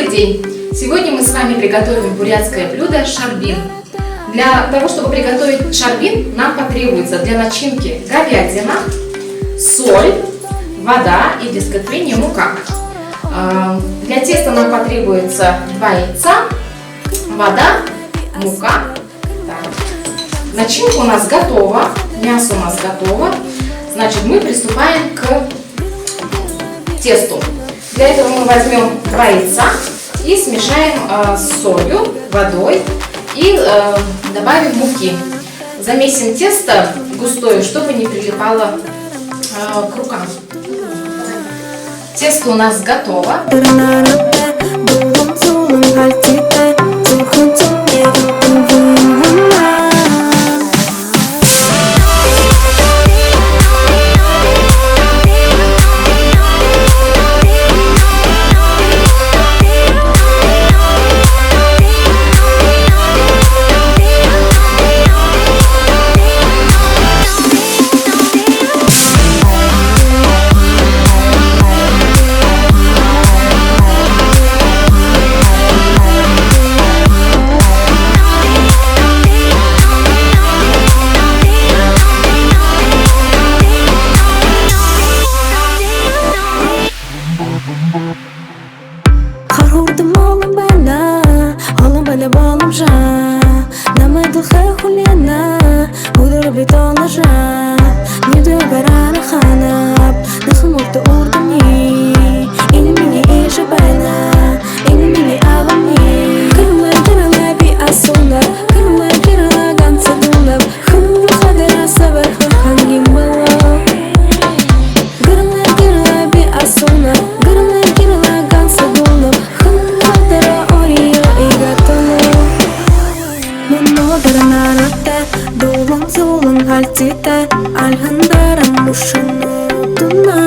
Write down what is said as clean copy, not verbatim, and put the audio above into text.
Добрый день! Сегодня мы с вами приготовим бурятское блюдо шарбин. Для того, чтобы приготовить шарбин, нам потребуется для начинки говядина, соль, вода и без котления мука. Для теста нам потребуется 2 яйца, вода, мука. Начинка у нас готова, мясо у нас готово. Значит, мы приступаем к тесту. Для этого мы возьмем 2 яйца и смешаем с солью, водой и добавим муки. Замесим тесто густое, чтобы не прилипало к рукам. Тесто у нас готово. Alhandara mushunu tuna,